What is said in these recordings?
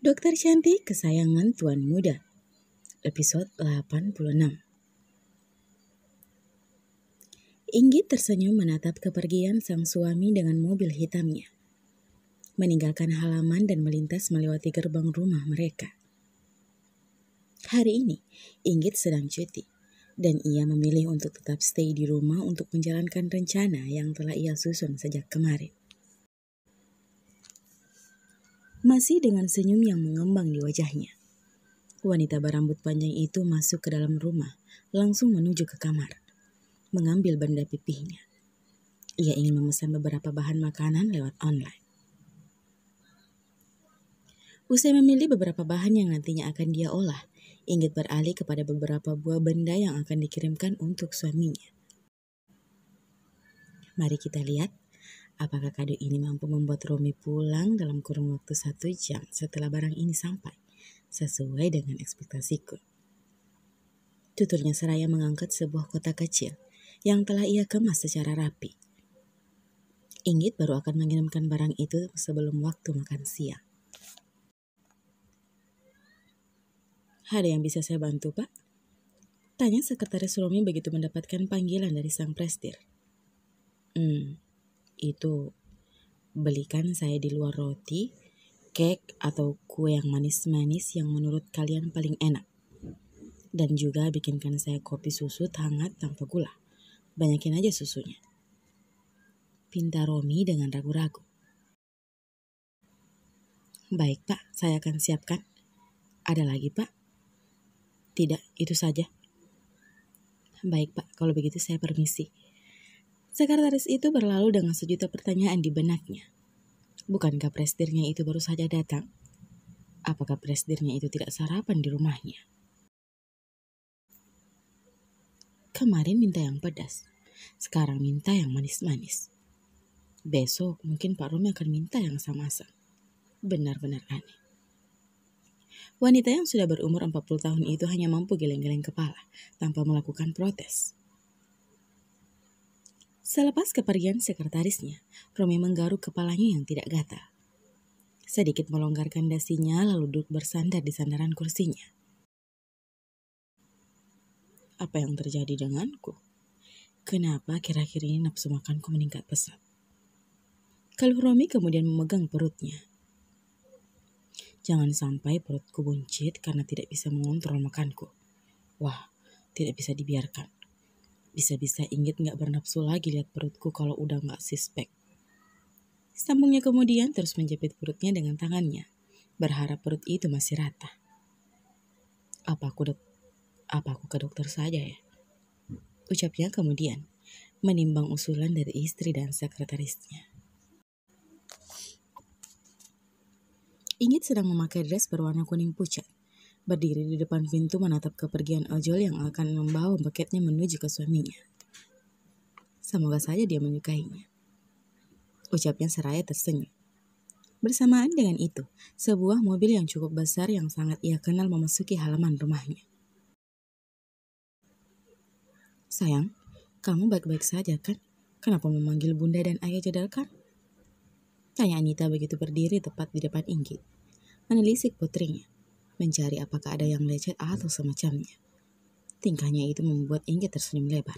Dokter Cantik Kesayangan Tuan Muda, episode 86. Inggit tersenyum menatap kepergian sang suami dengan mobil hitamnya, meninggalkan halaman dan melintas melewati gerbang rumah mereka. Hari ini, Inggit sedang cuti, dan ia memilih untuk tetap stay di rumah untuk menjalankan rencana yang telah ia susun sejak kemarin. Masih dengan senyum yang mengembang di wajahnya, wanita berambut panjang itu masuk ke dalam rumah, langsung menuju ke kamar, mengambil benda pipihnya. Ia ingin memesan beberapa bahan makanan lewat online. Usai memilih beberapa bahan yang nantinya akan dia olah, Inggit beralih kepada beberapa buah benda yang akan dikirimkan untuk suaminya. Mari kita lihat, apakah kado ini mampu membuat Romi pulang dalam kurun waktu 1 jam setelah barang ini sampai, sesuai dengan ekspektasiku. Tuturnya seraya mengangkat sebuah kotak kecil yang telah ia kemas secara rapi. Inggit baru akan mengirimkan barang itu sebelum waktu makan siang. Ada yang bisa saya bantu, Pak? Tanya sekretaris Romi begitu mendapatkan panggilan dari sang prestir. Itu belikan saya di luar roti, cake atau kue yang manis-manis yang menurut kalian paling enak. Dan juga bikinkan saya kopi susu hangat tanpa gula. Banyakin aja susunya. Pinta Romi dengan ragu-ragu. Baik Pak, saya akan siapkan. Ada lagi Pak? Tidak, itu saja. Baik Pak, kalau begitu saya permisi. Sekretaris itu berlalu dengan sejuta pertanyaan di benaknya. Bukankah presdirnya itu baru saja datang? Apakah presdirnya itu tidak sarapan di rumahnya? Kemarin minta yang pedas, sekarang minta yang manis-manis. Besok mungkin Pak Romi akan minta yang asam-asam. Benar-benar aneh. Wanita yang sudah berumur 40 tahun itu hanya mampu geleng-geleng kepala tanpa melakukan protes. Selepas kepergian sekretarisnya, Romi menggaruk kepalanya yang tidak gatal. Sedikit melonggarkan dasinya lalu duduk bersandar di sandaran kursinya. Apa yang terjadi denganku? Kenapa akhir-akhir ini nafsu makanku meningkat pesat? Kalau Romi kemudian memegang perutnya. Jangan sampai perutku buncit karena tidak bisa mengontrol makanku. Wah, tidak bisa dibiarkan. Bisa-bisa Inggit gak bernafsu lagi lihat perutku kalau udah gak suspek. Sambungnya kemudian terus menjepit perutnya dengan tangannya, berharap perut itu masih rata. Apa aku ke dokter saja ya? Ucapnya kemudian, menimbang usulan dari istri dan sekretarisnya. Inggit sedang memakai dress berwarna kuning pucat, berdiri di depan pintu menatap kepergian ojol yang akan membawa paketnya menuju ke suaminya. Semoga saja dia menyukainya. Ucapnya seraya tersenyum. Bersamaan dengan itu, sebuah mobil yang cukup besar yang sangat ia kenal memasuki halaman rumahnya. Sayang, kamu baik-baik saja kan? Kenapa memanggil bunda dan ayah jadalkan? Tanya Anita begitu berdiri tepat di depan Inggit. Menelisik putrinya, mencari apakah ada yang lecet atau semacamnya. Tingkahnya itu membuat Inggit tersenyum lebar.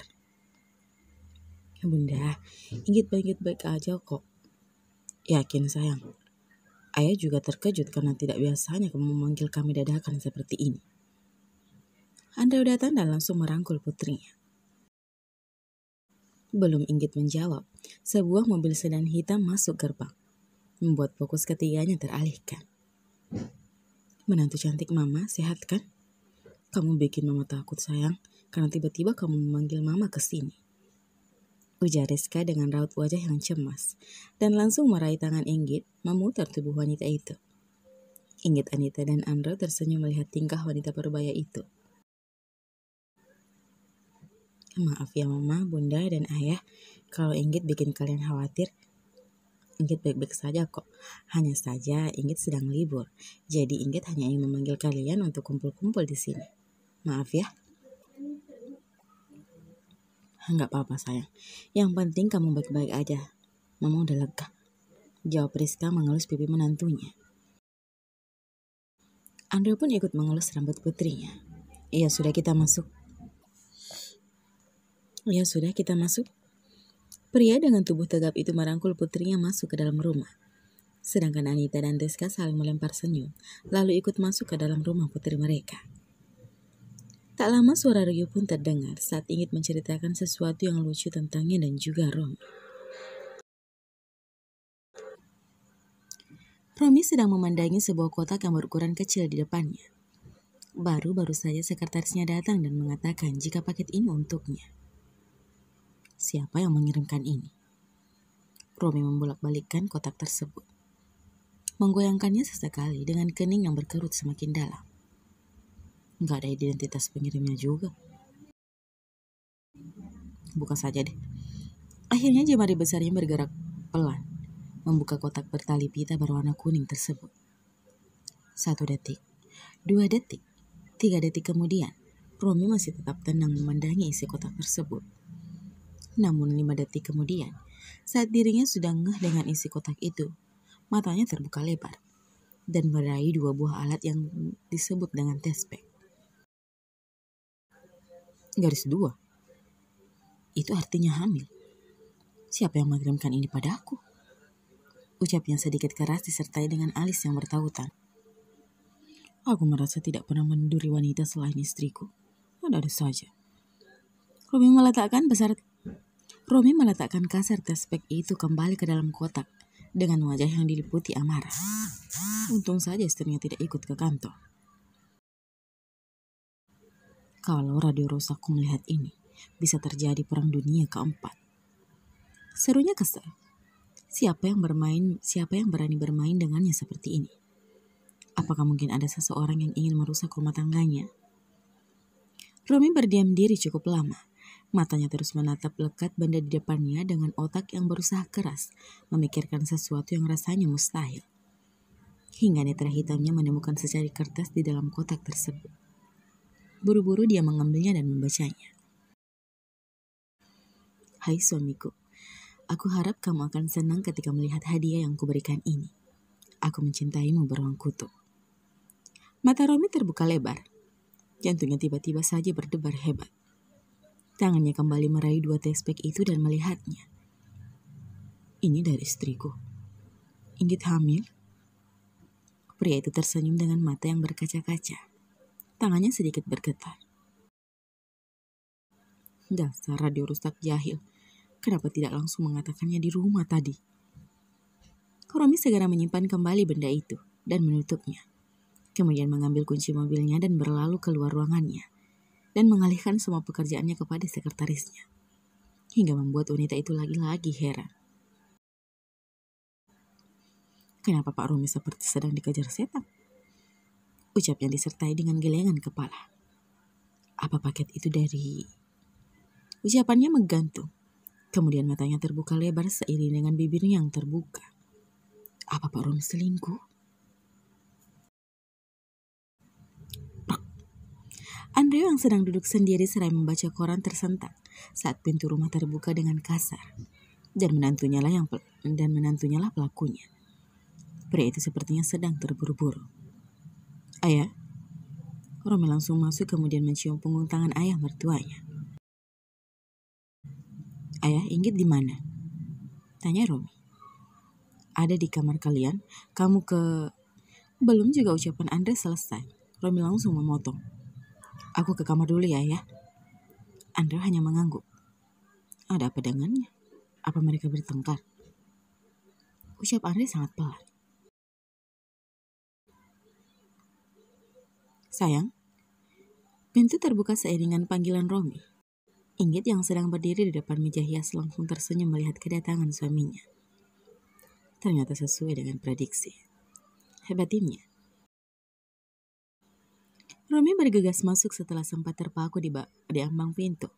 Bunda, Inggit baik-baik aja kok. Yakin sayang. Ayah juga terkejut karena tidak biasanya kamu memanggil kami dadakan seperti ini. Andrew datang dan langsung merangkul putrinya. Belum Inggit menjawab, sebuah mobil sedan hitam masuk gerbang, membuat fokus ketiganya teralihkan. Menantu cantik mama, sehat kan? Kamu bikin mama takut sayang, karena tiba-tiba kamu memanggil mama ke sini. Ujar Rizka dengan raut wajah yang cemas, dan langsung meraih tangan Inggit memutar tubuh wanita itu. Inggit, Anita, dan Andrew tersenyum melihat tingkah wanita berbaya itu. Maaf ya mama, bunda, dan ayah, kalau Inggit bikin kalian khawatir. Inggit baik-baik saja kok. Hanya saja Inggit sedang libur. Jadi Inggit hanya ingin memanggil kalian untuk kumpul-kumpul di sini. Maaf ya. Enggak apa-apa sayang. Yang penting kamu baik-baik aja. Mama udah lega. Jawab Rizka mengelus pipi menantunya. Andrew pun ikut mengelus rambut putrinya. Ya sudah kita masuk. Pria dengan tubuh tegap itu merangkul putrinya masuk ke dalam rumah. Sedangkan Anita dan Rizka saling melempar senyum, lalu ikut masuk ke dalam rumah putri mereka. Tak lama suara Rio pun terdengar saat ingin menceritakan sesuatu yang lucu tentangnya dan juga Romi. Romi sedang memandangi sebuah kotak yang berukuran kecil di depannya. Baru-baru saja sekretarisnya datang dan mengatakan jika paket ini untuknya. Siapa yang mengirimkan ini? Romi membolak-balikkan kotak tersebut. Menggoyangkannya sesekali dengan kening yang berkerut semakin dalam. Gak ada identitas pengirimnya juga. Buka saja deh. Akhirnya jemari besarnya bergerak pelan, membuka kotak bertali pita berwarna kuning tersebut. 1 detik, 2 detik, 3 detik kemudian, Romi masih tetap tenang memandangi isi kotak tersebut. Namun 5 detik kemudian, saat dirinya sudah ngeh dengan isi kotak itu, matanya terbuka lebar dan meraih 2 buah alat yang disebut dengan tespek. Garis 2. Itu artinya hamil. Siapa yang mengirimkan ini padaku? Ucapnya sedikit keras disertai dengan alis yang bertautan. Aku merasa tidak pernah meniduri wanita selain istriku. Ada saja. Romi meletakkan kasar tespek itu kembali ke dalam kotak dengan wajah yang diliputi amarah. Untung saja istrinya tidak ikut ke kantor. Kalau radio rusakku melihat ini, bisa terjadi perang dunia keempat. Serunya kesal. Siapa yang berani bermain dengannya seperti ini? Apakah mungkin ada seseorang yang ingin merusak rumah tangganya? Romi berdiam diri cukup lama. Matanya terus menatap lekat benda di depannya dengan otak yang berusaha keras memikirkan sesuatu yang rasanya mustahil. Hingga netra hitamnya menemukan secari kertas di dalam kotak tersebut. Buru-buru dia mengambilnya dan membacanya. Hai suamiku, aku harap kamu akan senang ketika melihat hadiah yang kuberikan ini. Aku mencintaimu beruang kutub. Mata Romi terbuka lebar. Jantungnya tiba-tiba saja berdebar hebat. Tangannya kembali meraih 2 tespek itu dan melihatnya. Ini dari istriku. Inggit hamil? Pria itu tersenyum dengan mata yang berkaca-kaca. Tangannya sedikit bergetar. Dasar radio rusak jahil. Kenapa tidak langsung mengatakannya di rumah tadi? Romi segera menyimpan kembali benda itu dan menutupnya. Kemudian mengambil kunci mobilnya dan berlalu keluar ruangannya. Dan mengalihkan semua pekerjaannya kepada sekretarisnya. Hingga membuat wanita itu lagi-lagi heran. Kenapa Pak Romi seperti sedang dikejar setan? Ucapnya disertai dengan gelengan kepala. Apa paket itu dari... Ucapannya menggantung. Kemudian matanya terbuka lebar seiring dengan bibirnya yang terbuka. Apa Pak Romi selingkuh? Andrew yang sedang duduk sendiri serai membaca koran tersentak saat pintu rumah terbuka dengan kasar. Dan menantunya lah pelakunya. Pria itu sepertinya sedang terburu-buru. Ayah? Romi langsung masuk kemudian mencium punggung tangan ayah mertuanya. Ayah, Inggit di mana? Tanya Romi. Ada di kamar kalian. Kamu ke... Belum juga ucapan Andre selesai. Romi langsung memotong. Aku ke kamar dulu ya, ayah. Andre hanya mengangguk. Ada apa dengannya? Apa mereka bertengkar? Ucap Andre sangat pelan. Sayang, pintu terbuka seiringan panggilan Romi. Inggit yang sedang berdiri di depan meja hias langsung tersenyum melihat kedatangan suaminya. Ternyata sesuai dengan prediksi. Hebat timnya. Romi bergegas masuk setelah sempat terpaku di ambang pintu.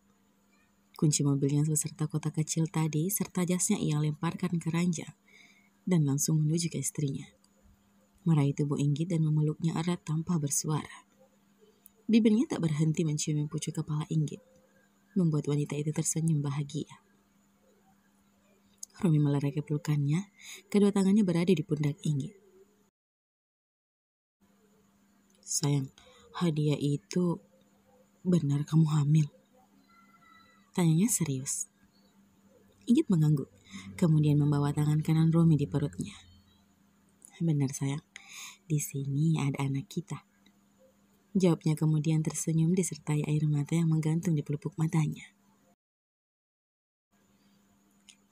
Kunci mobilnya beserta kotak kecil tadi serta jasnya ia lemparkan ke ranjang dan langsung menuju ke istrinya. Meraih tubuh Inggit dan memeluknya erat tanpa bersuara. Bibirnya tak berhenti mencium pucuk kepala Inggit, membuat wanita itu tersenyum bahagia. Romi melerai pelukannya, kedua tangannya berada di pundak Inggit. Sayang, hadiah itu benar kamu hamil? Tanyanya serius. Inggit mengangguk, kemudian membawa tangan kanan Romi di perutnya. Benar sayang, di sini ada anak kita. Jawabnya kemudian tersenyum disertai air mata yang menggantung di pelupuk matanya.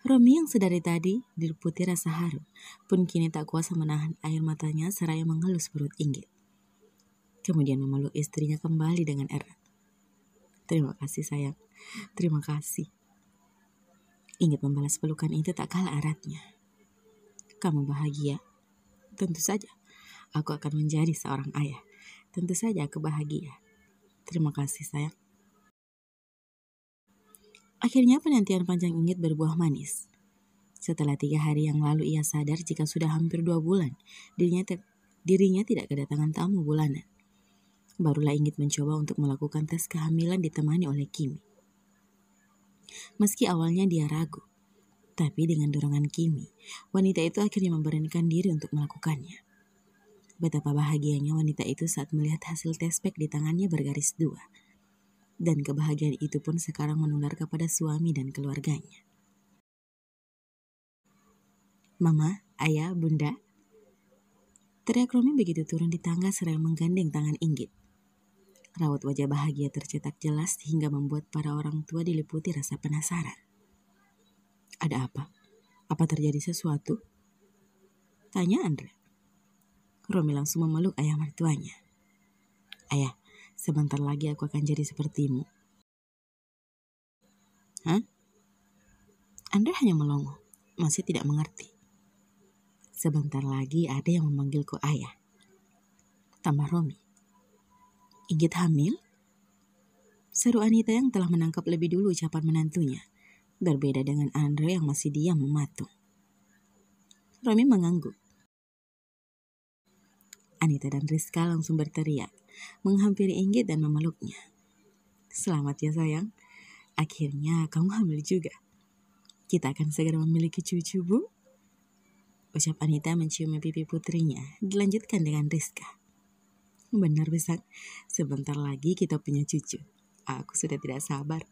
Romi yang sedari tadi diliputi rasa haru, pun kini tak kuasa menahan air matanya seraya mengelus perut Inggit. Kemudian memeluk istrinya kembali dengan erat. Terima kasih sayang, terima kasih. Inggit membalas pelukan itu tak kalah eratnya. Kamu bahagia? Tentu saja, aku akan menjadi seorang ayah. Tentu saja aku bahagia. Terima kasih sayang. Akhirnya penantian panjang Inggit berbuah manis. Setelah 3 hari yang lalu ia sadar jika sudah hampir 2 bulan dirinya tidak kedatangan tamu bulanan. Barulah Inggit mencoba untuk melakukan tes kehamilan ditemani oleh Kimi. Meski awalnya dia ragu, tapi dengan dorongan Kimi, wanita itu akhirnya memberanikan diri untuk melakukannya. Betapa bahagianya wanita itu saat melihat hasil tes pack di tangannya bergaris 2. Dan kebahagiaan itu pun sekarang menular kepada suami dan keluarganya. Mama, ayah, bunda. Teriak Romi begitu turun di tangga seraya menggandeng tangan Inggit. Raut wajah bahagia tercetak jelas hingga membuat para orang tua diliputi rasa penasaran. Ada apa? Apa terjadi sesuatu? Tanya Andre. Romi langsung memeluk ayah mertuanya. Ayah, sebentar lagi aku akan jadi sepertimu. Hah? Andre hanya melongo, masih tidak mengerti. Sebentar lagi ada yang memanggilku ayah. Tambah Romi. Inggit hamil? Seru Anita yang telah menangkap lebih dulu ucapan menantunya. Berbeda dengan Andre yang masih diam mematung. Romi mengangguk. Anita dan Rizka langsung berteriak, menghampiri Inggit dan memeluknya. Selamat ya sayang, akhirnya kamu hamil juga. Kita akan segera memiliki cucu, Bu. Ucap Anita mencium pipi putrinya, dilanjutkan dengan Rizka. Benar bisa, sebentar lagi kita punya cucu. Aku sudah tidak sabar.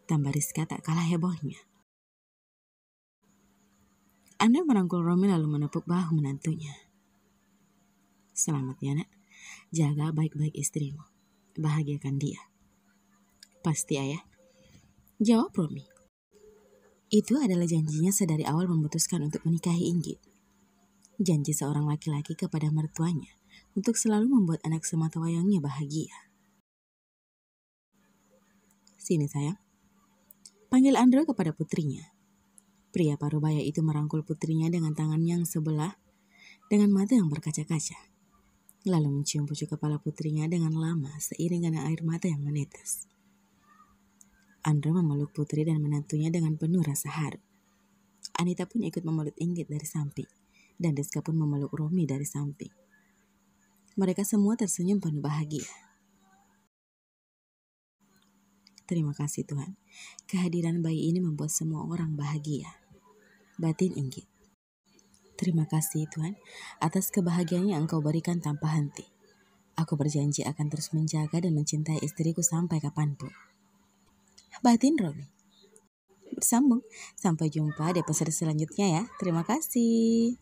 Tambah Rizka tak kalah hebohnya. Anda merangkul Romi lalu menepuk bahu menantunya. Selamat ya nak, jaga baik-baik istrimu. Bahagiakan dia. Pasti ayah. Jawab Romi. Itu adalah janjinya sedari awal memutuskan untuk menikahi Inggit. Janji seorang laki-laki kepada mertuanya untuk selalu membuat anak semata wayangnya bahagia. Sini sayang. Panggil Andrew kepada putrinya. Pria parubaya itu merangkul putrinya dengan tangan yang sebelah dengan mata yang berkaca-kaca. Lalu mencium pucuk kepala putrinya dengan lama seiring dengan air mata yang menetes. Andrew memeluk putri dan menantunya dengan penuh rasa haru. Anita pun ikut memeluk Inggit dari samping, dan Rizka pun memeluk Romi dari samping. Mereka semua tersenyum penuh bahagia. Terima kasih Tuhan, kehadiran bayi ini membuat semua orang bahagia. Batin Inggit. Terima kasih Tuhan atas kebahagiaan yang Engkau berikan tanpa henti. Aku berjanji akan terus menjaga dan mencintai istriku sampai kapanpun. Batin Romi. Bersambung. Sampai jumpa di episode selanjutnya ya. Terima kasih.